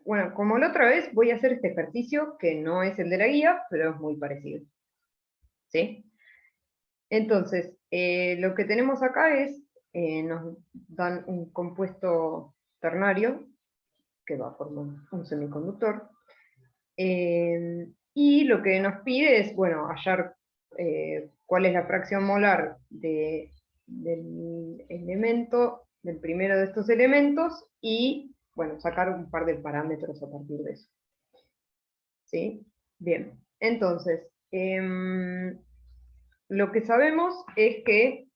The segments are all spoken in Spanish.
bueno, como la otra vez, voy a hacer este ejercicio que no es el de la guía, pero es muy parecido. ¿Sí? Entonces, lo que tenemos acá es, nos dan un compuesto ternario, que va a formar un semiconductor, y lo que nos pide es, bueno, hallar cuál es la fracción molar del elemento, del primero de estos elementos, y, bueno, sacar un par de parámetros a partir de eso. ¿Sí? Bien, entonces, lo que sabemos es que,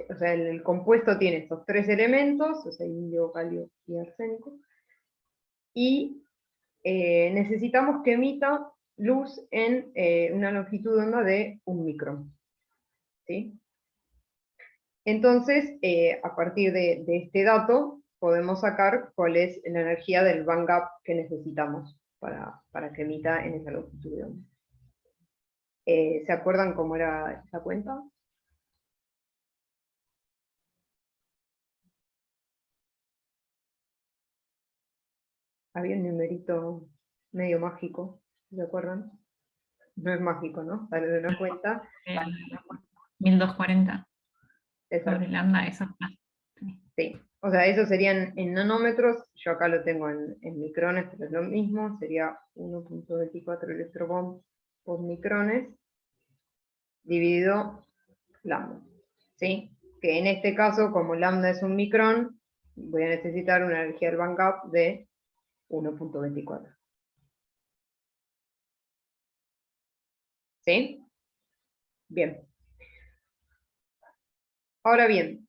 o sea, el compuesto tiene estos tres elementos, o sea, indio, galio y arsénico, y necesitamos que emita luz en una longitud de onda de 1 micrón. ¿Sí? Entonces, a partir de este dato, podemos sacar cuál es la energía del bandgap que necesitamos para que emita en esa longitud de onda. ¿Se acuerdan cómo era esa cuenta? Había un numerito medio mágico, ¿se acuerdan? No es mágico, ¿no? Sale de una cuenta. 1240 sobre Exacto. lambda, eso. Sí. O sea, eso serían en nanómetros, yo acá lo tengo en micrones, pero es lo mismo, sería 1.24 electronvolts por micrones dividido lambda. ¿Sí? Que en este caso, como lambda es un micrón, voy a necesitar una energía del bandgap de 1.24. ¿Sí? Bien. Ahora bien,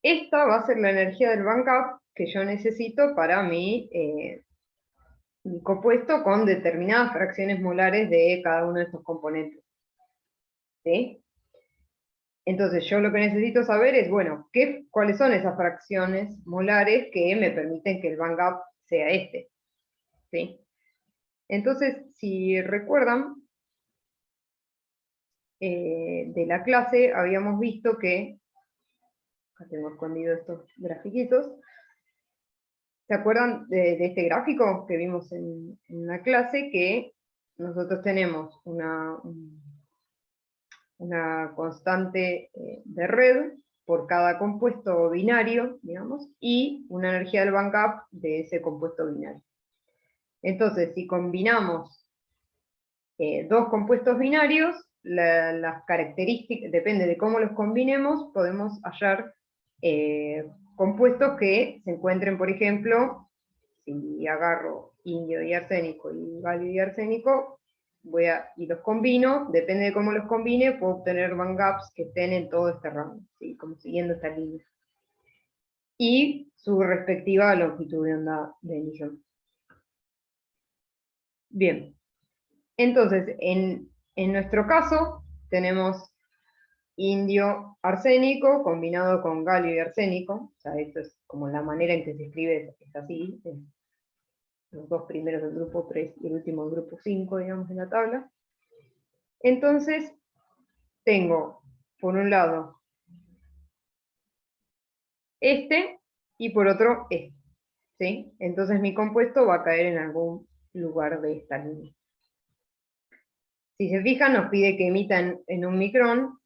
esta va a ser la energía del bandgap que yo necesito para mi compuesto con determinadas fracciones molares de cada uno de estos componentes. ¿Sí? Entonces yo lo que necesito saber es, bueno, ¿cuáles son esas fracciones molares que me permiten que el bandgap sea este? ¿Sí? Entonces, si recuerdan, de la clase habíamos visto que, acá tengo escondido estos grafiquitos, ¿se acuerdan de este gráfico que vimos en la clase? Que nosotros tenemos una constante de red por cada compuesto binario, digamos, y una energía del bandgap de ese compuesto binario. Entonces, si combinamos dos compuestos binarios, las características, depende de cómo los combinemos, podemos hallar compuestos que se encuentren, por ejemplo, si agarro indio y arsénico y galio y arsénico, y los combino, depende de cómo los combine, puedo obtener bandgaps que estén en todo este rango, ¿sí? Como siguiendo esta línea. Y su respectiva longitud de onda de emisión. Bien, entonces, en nuestro caso, tenemos indio arsénico combinado con galio y arsénico, o sea, esto es como la manera en que se escribe, es así, los dos primeros del grupo 3 y el último del grupo 5, digamos, en la tabla. Entonces, tengo, por un lado, este, y por otro, este, ¿sí? Entonces mi compuesto va a caer en algún lugar de esta línea. Si se fijan, nos pide que emita en 1 micrón,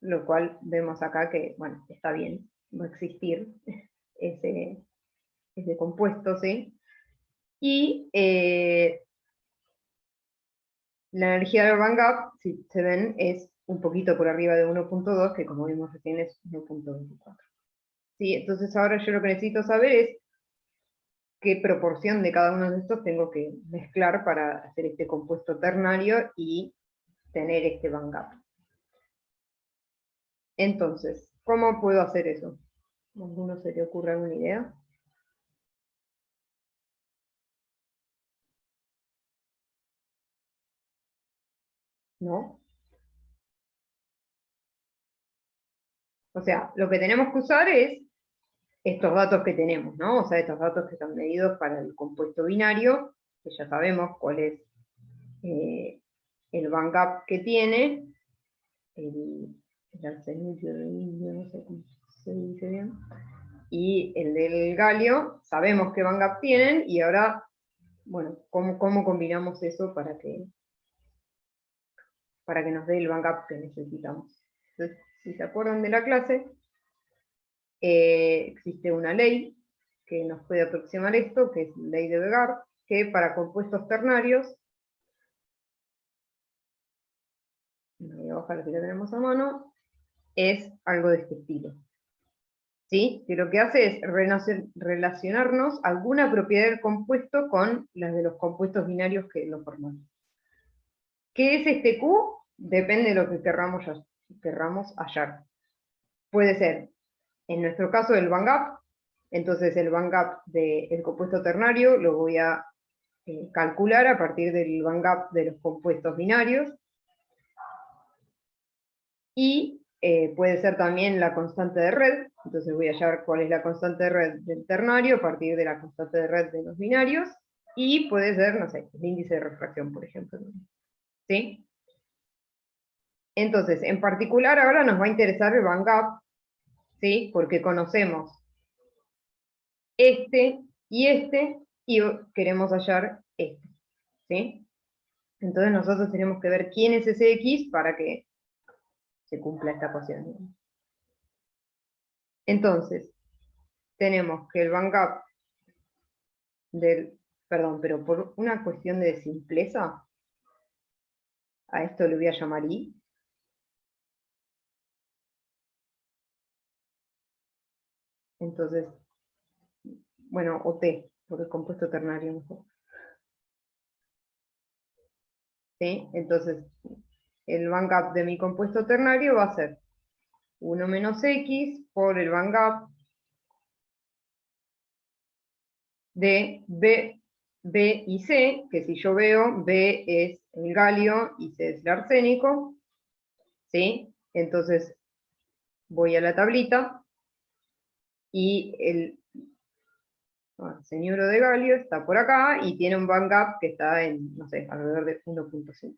lo cual vemos acá que, bueno, está bien, va a existir ese compuesto, ¿sí? Y la energía del bandgap, si se ven, es un poquito por arriba de 1.2, que como vimos recién es 1.24. ¿Sí? Entonces ahora yo lo que necesito saber es qué proporción de cada uno de estos tengo que mezclar para hacer este compuesto ternario y tener este bandgap. Entonces, ¿cómo puedo hacer eso? ¿A alguno se le ocurre alguna idea? ¿No? O sea, lo que tenemos que usar es estos datos que tenemos, ¿no? O sea, estos datos que están medidos para el compuesto binario, que ya sabemos cuál es el bandgap que tiene, el arsénico de indio, no sé cómo se dice bien. y el del galio, sabemos qué bandgap tienen, y ahora, bueno, ¿cómo combinamos eso para que nos dé el bandgap que necesitamos? Entonces, si se acuerdan de la clase, existe una ley que nos puede aproximar esto, que es la ley de Vegar, que para compuestos ternarios, voy a bajar si la tenemos a mano, es algo de este estilo. ¿Sí? Que lo que hace es relacionarnos alguna propiedad del compuesto con las de los compuestos binarios que lo forman. ¿Qué es este Q? Depende de lo que querramos hallar. Puede ser, en nuestro caso, el bandgap. Entonces el bandgap del compuesto ternario lo voy a calcular a partir del bandgap de los compuestos binarios. Y puede ser también la constante de red. Entonces voy a hallar cuál es la constante de red del ternario a partir de la constante de red de los binarios. Y puede ser, no sé, el índice de refracción, por ejemplo. ¿Sí? Entonces, en particular ahora nos va a interesar el bandgap, ¿sí? Porque conocemos este, y queremos hallar este, ¿sí? Entonces nosotros tenemos que ver quién es ese X para que se cumpla esta ecuación. Entonces, tenemos que el bandgap perdón, pero por una cuestión de simpleza, a esto le voy a llamar I. Entonces, bueno, o T, por el compuesto ternario mejor. ¿Sí? Entonces, el bandgap de mi compuesto ternario va a ser 1 menos X por el bandgap de B y C, que si yo veo, B es el galio y C es el arsénico, ¿sí? Entonces voy a la tablita y el señuelo de galio está por acá y tiene un bandgap que está en, no sé, alrededor de 1.5.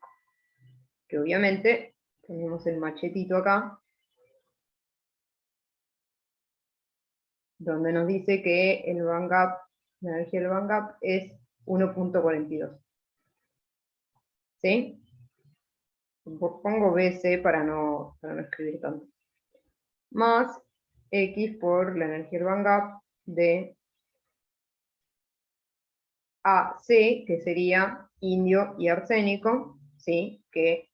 Que obviamente tenemos el machetito acá, donde nos dice que el bandgap, la energía del bandgap es 1.42. ¿Sí? Pongo BC para no escribir tanto. Más X por la energía del bandgap de AC, que sería indio y arsénico, ¿sí? Que,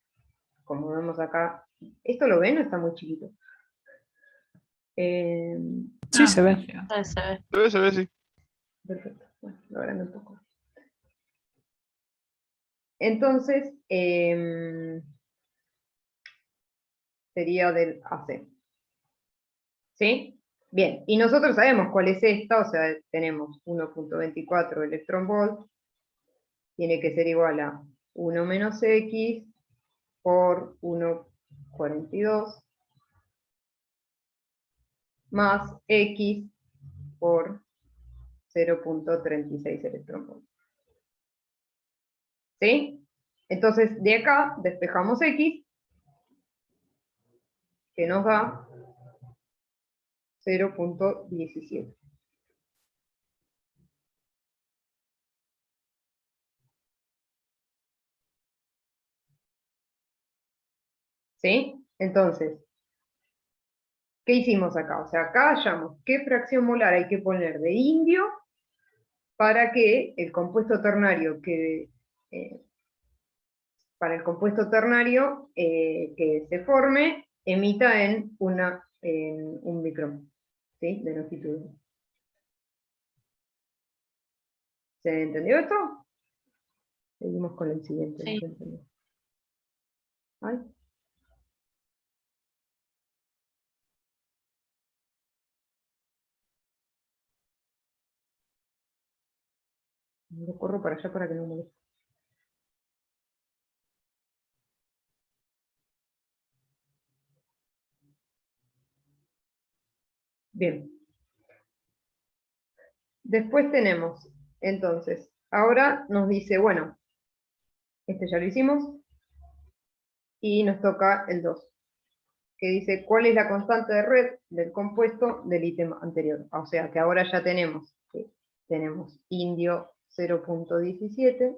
como vemos acá, ¿esto lo ven o está muy chiquito? Sí, se ve. Se ve, sí. Perfecto. Bueno, lo agrando un poco. Entonces, sería del AC. ¿Sí? Bien, y nosotros sabemos cuál es esta, o sea, tenemos 1.24 electronvolt, tiene que ser igual a 1 menos X por 1.42 más X por 0.36 electronvolt. ¿Sí? Entonces, de acá despejamos X, que nos da 0.17. ¿Sí? Entonces, ¿qué hicimos acá? O sea, acá hallamos qué fracción molar hay que poner de indio para que el compuesto ternario que se forme emita en un micrón, ¿sí? De longitud. ¿Se entendió esto? Seguimos con el siguiente. Sí. ¿Ay? Lo corro para allá para que no moleste. Bien. Después tenemos, entonces, ahora nos dice, bueno, este ya lo hicimos, y nos toca el 2. que dice cuál es la constante de red del compuesto del ítem anterior. O sea que ahora ya tenemos indio 0.17,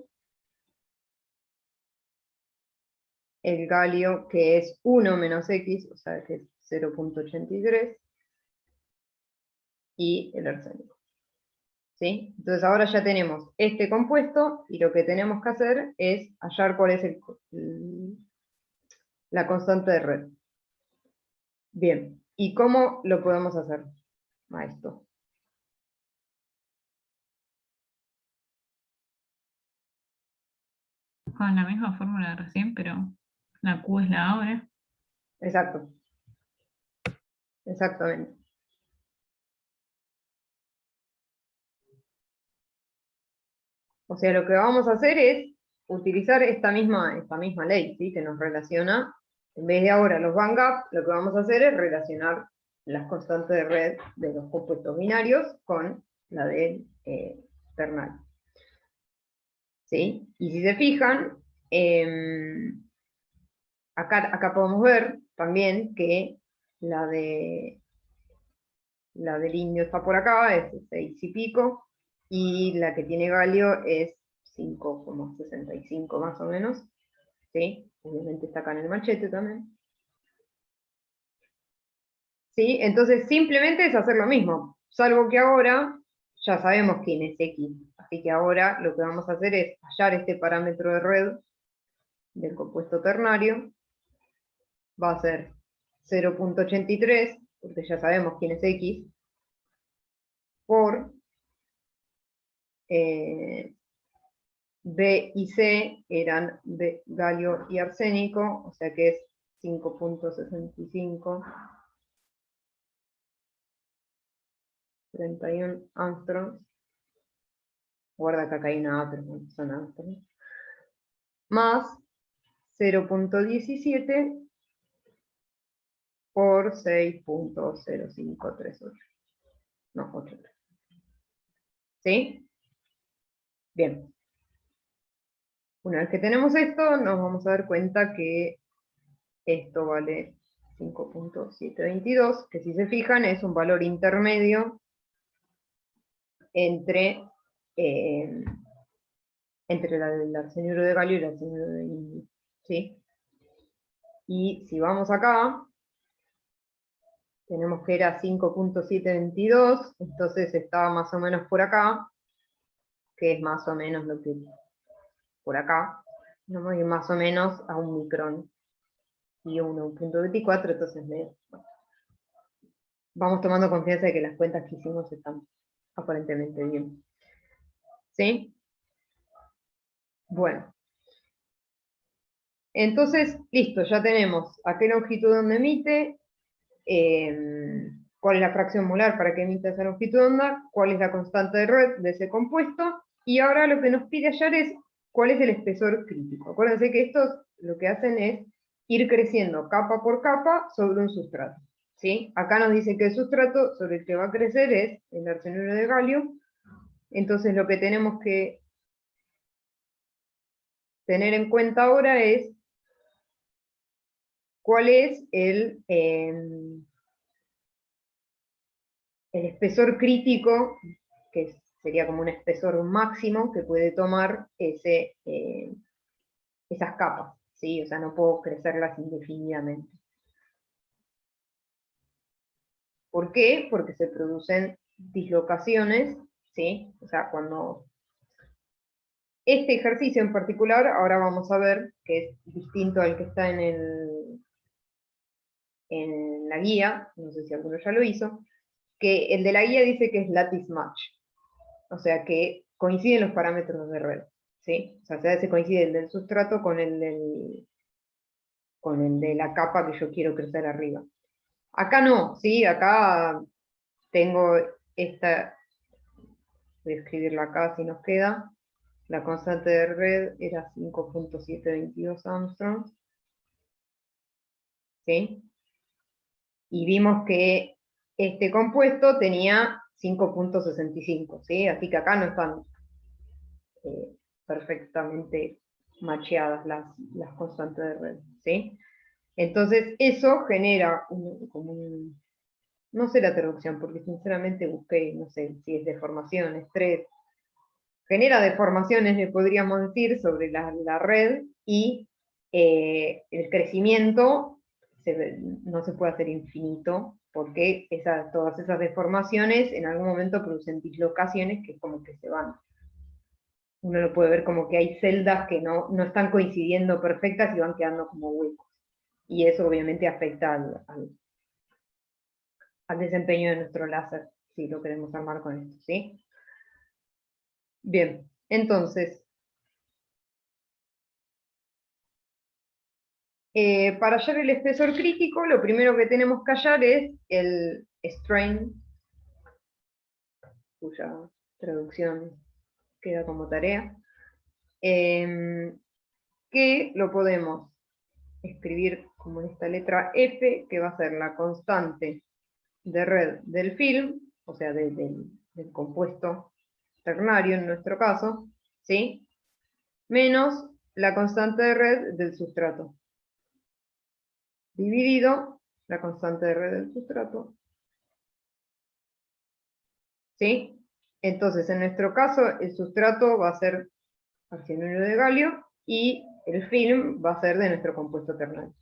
el galio que es 1 menos x, o sea que es 0.83, y el arsénico. ¿Sí? Entonces ahora ya tenemos este compuesto y lo que tenemos que hacer es hallar cuál es la constante de red. Bien, ¿y cómo lo podemos hacer a esto? Con la misma fórmula de recién, pero la Q es la ahora. Exacto. Exactamente. O sea, lo que vamos a hacer es utilizar esta misma ley, ¿sí? Que nos relaciona, en vez de ahora los band gap, lo que vamos a hacer es relacionar las constantes de red de los compuestos binarios con la del ternal. ¿Sí? Y si se fijan, acá podemos ver también que la del indio está por acá, es 6 y pico, y la que tiene galio es 5,65 más o menos, ¿sí? Obviamente está acá en el machete también. ¿Sí? Entonces simplemente es hacer lo mismo, salvo que ahora ya sabemos quién es X, así que ahora lo que vamos a hacer es hallar este parámetro de red del compuesto ternario, va a ser 0.83, porque ya sabemos quién es X, por B y C eran galio y arsénico, o sea que es 5.65, 31 angstroms. Guarda que acá hay una A, pero no son angstroms. Más 0.17 por 6.0538. No, 83. ¿Sí? Bien. Una vez que tenemos esto, nos vamos a dar cuenta que esto vale 5.722, que si se fijan es un valor intermedio entre el arsenuro de galio y el arsenuro de indio, ¿sí? Y si vamos acá, tenemos que era 5.722, entonces estaba más o menos por acá, que es más o menos lo que por acá, ¿no? Y más o menos a un micrón y 1.24, entonces vamos tomando confianza de que las cuentas que hicimos están aparentemente bien. ¿Sí? Bueno. Entonces, listo, ya tenemos a qué longitud de onda emite, cuál es la fracción molar para que emita esa longitud de onda, cuál es la constante de red de ese compuesto, y ahora lo que nos pide hallar es cuál es el espesor crítico. Acuérdense que estos lo que hacen es ir creciendo capa por capa sobre un sustrato. ¿Sí? Acá nos dice que el sustrato sobre el que va a crecer es el arsenuro de galio, entonces lo que tenemos que tener en cuenta ahora es cuál es el espesor crítico, que sería como un espesor máximo que puede tomar esas capas, ¿sí? O sea, no puedo crecerlas indefinidamente. ¿Por qué? Porque se producen dislocaciones, ¿sí? O sea, cuando este ejercicio en particular, ahora vamos a ver que es distinto al que está en la guía, no sé si alguno ya lo hizo, que el de la guía dice que es lattice match, o sea que coinciden los parámetros de red, ¿sí? O sea, se coincide el del sustrato con el de la capa que yo quiero crecer arriba. Acá no, ¿sí? Acá tengo esta, voy a escribirla acá si nos queda, la constante de red era 5.722 Armstrongs, ¿sí? Y vimos que este compuesto tenía 5.65, ¿sí? Así que acá no están perfectamente macheadas las constantes de red, ¿sí? Entonces eso genera no sé la traducción, porque sinceramente busqué, no sé si es deformación, estrés, genera deformaciones, le podríamos decir, sobre la red, y el crecimiento no se puede hacer infinito, porque todas esas deformaciones en algún momento producen dislocaciones que como que se van. Uno lo puede ver como que hay celdas que no están coincidiendo perfectas y van quedando como huecos. Y eso obviamente afecta al desempeño de nuestro láser, si lo queremos armar con esto, ¿sí? Bien, entonces, para hallar el espesor crítico, lo primero que tenemos que hallar es el strain, cuya traducción queda como tarea, que lo podemos escribir como en esta letra F, que va a ser la constante de red del film, o sea, del compuesto ternario en nuestro caso, ¿sí? Menos la constante de red del sustrato, dividido la constante de red del sustrato, ¿sí? Entonces, en nuestro caso, el sustrato va a ser arsenuro de galio y el film va a ser de nuestro compuesto ternario,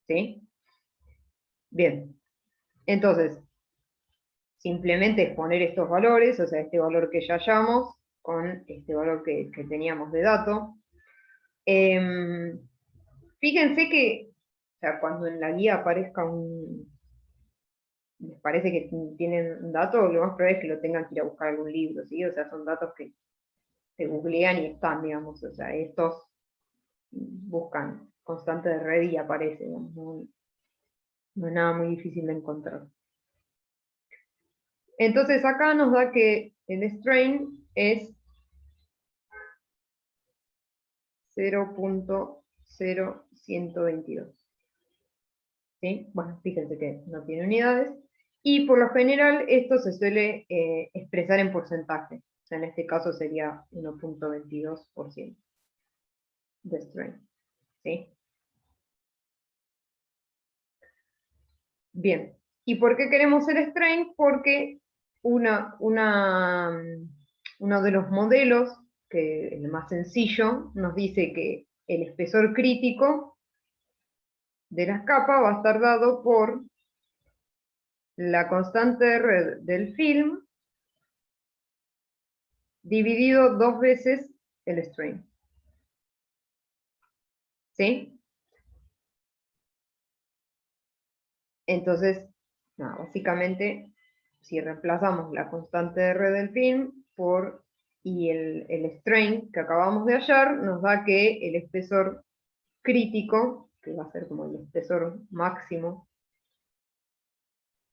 ¿sí? Bien, entonces, simplemente es poner estos valores, o sea, este valor que ya hallamos con este valor que teníamos de dato. Fíjense que, o sea, cuando en la guía aparezca les parece que tienen un dato, lo más probable es que lo tengan que ir a buscar algún libro, ¿sí? O sea, son datos que se googlean y están, digamos, o sea, estos buscan constante de red y aparece, digamos, no es nada muy difícil de encontrar. Entonces acá nos da que el strain es 0.0122. ¿Sí? Bueno, fíjense que no tiene unidades. Y por lo general esto se suele expresar en porcentaje. O sea, en este caso sería 1.22% de strain. ¿Sí? Bien. ¿Y por qué queremos el strain? Porque uno de los modelos, que el más sencillo, nos dice que el espesor crítico de las capas va a estar dado por la constante de red del film dividido 2 veces el strain. ¿Sí? Entonces, nada, básicamente, si reemplazamos la constante de red del film y el strain que acabamos de hallar, nos da que el espesor crítico, que va a ser como el espesor máximo,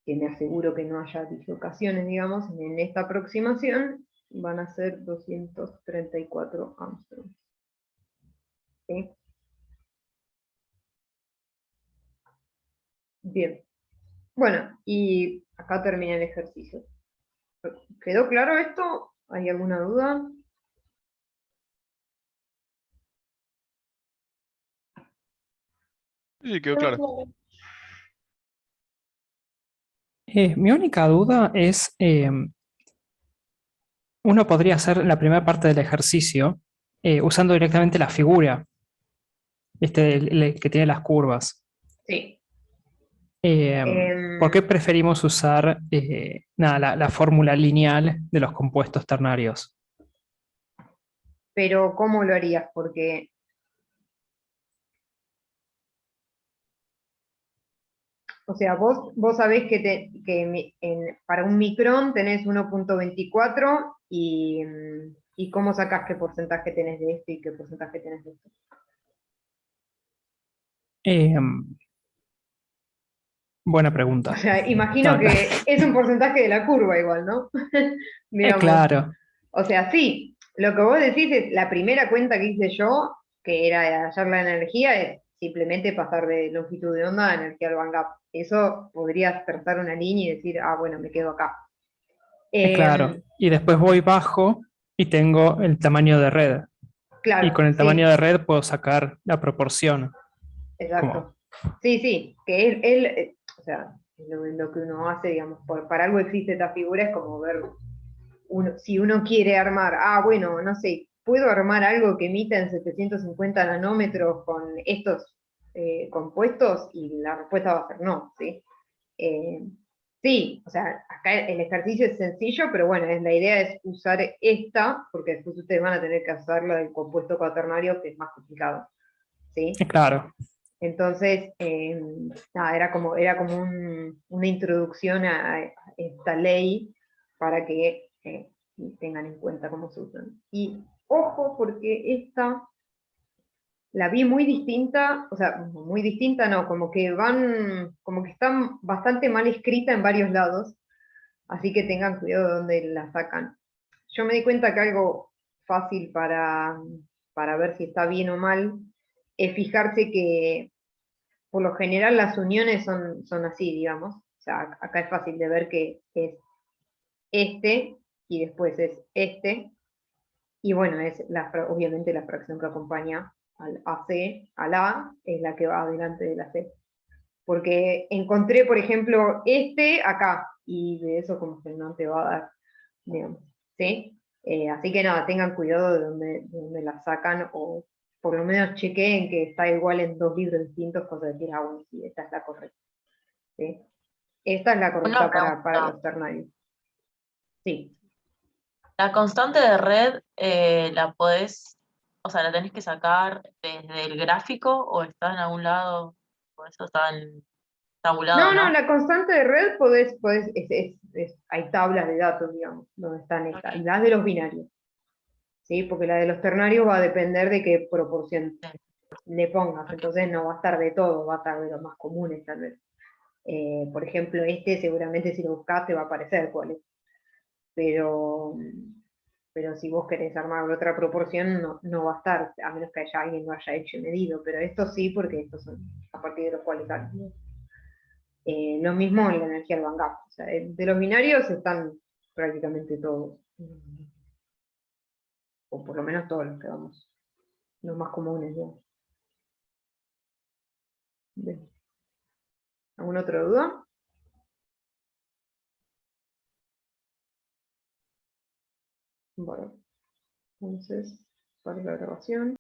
que me aseguro que no haya dislocaciones, digamos, en esta aproximación, van a ser 234 Armstrong. ¿Sí? Bien. Bueno, y acá termina el ejercicio. ¿Quedó claro esto? ¿Hay alguna duda? Sí, quedó claro. Mi única duda es, uno podría hacer la primera parte del ejercicio usando directamente la figura, el que tiene las curvas. Sí. ¿Por qué preferimos usar la fórmula lineal de los compuestos ternarios? Pero ¿cómo lo harías? Porque, o sea, vos sabés para un micrón tenés 1.24 y ¿cómo sacás qué porcentaje tenés de esto y qué porcentaje tenés de esto? Eh, Buena O pregunta. sea, imagino No, que es un porcentaje de la curva igual, ¿no? Digamos. claro. O sea, sí, lo que vos decís es la primera cuenta que hice yo, que era de hallar la energía, es simplemente pasar de longitud de onda a energía al band gap. Eso podrías trazar una línea y decir, ah, bueno, me quedo acá. Claro. Y después voy bajo y tengo el tamaño de red. Y Claro, con el tamaño sí, de red puedo sacar la proporción. Como exacto. Sí, sí, que él, o sea, lo que uno hace, digamos, para algo existe esta figura, es como ver, si uno quiere armar, bueno, no sé, ¿puedo armar algo que emita en 750 nanómetros con estos compuestos? Y la respuesta va a ser no, ¿sí? Sí, o sea, acá el ejercicio es sencillo, pero bueno, la idea es usar esta, porque después ustedes van a tener que hacer lo del compuesto cuaternario, que es más complicado, ¿sí? Claro. Entonces, nada, era como una introducción a esta ley para que tengan en cuenta cómo se usan. Y ojo, porque esta la vi muy distinta, o sea, muy distinta no, como que están bastante mal escrita en varios lados, así que tengan cuidado de dónde la sacan. Yo me di cuenta que algo fácil para ver si está bien o mal es fijarse que por lo general las uniones son así, digamos. O sea, acá es fácil de ver que es este y después es este. Y bueno, obviamente la fracción que acompaña al AC, al A, es la que va adelante de la C. Porque encontré, por ejemplo, este acá, y de eso como que no te va a dar, digamos, ¿sí? Así que nada, tengan cuidado de dónde la sacan, o por lo menos chequeen que está igual en dos libros distintos, cosa de decir, bueno, sí, esta es la correcta, ¿sí? Esta es la Una correcta para pregunta. los ternarios. Sí. La constante de red, ¿la podés, o sea, la tenés que sacar desde el gráfico o está en algún lado? Por eso está tabulado, No, no, ¿no? la constante de red hay tablas de datos, digamos, donde están estas, Ok, las de los binarios, ¿sí? Porque la de los ternarios va a depender de qué proporción sí, le pongas, ok. entonces no va a estar de todo, va a estar de los más comunes tal vez. Por ejemplo, este seguramente si lo buscas te va a aparecer cuál es, pero, pero si vos querés armar otra proporción no va a estar, a menos que alguien lo haya hecho y medido, pero esto sí, porque estos son a partir de los cuales salen. Lo mismo en la energía del Van Gogh. O sea, de los binarios están prácticamente todos, o por lo menos todos los que vamos, los más comunes, digamos. Bien. ¿Alguna otra duda? Bueno, entonces, para la grabación.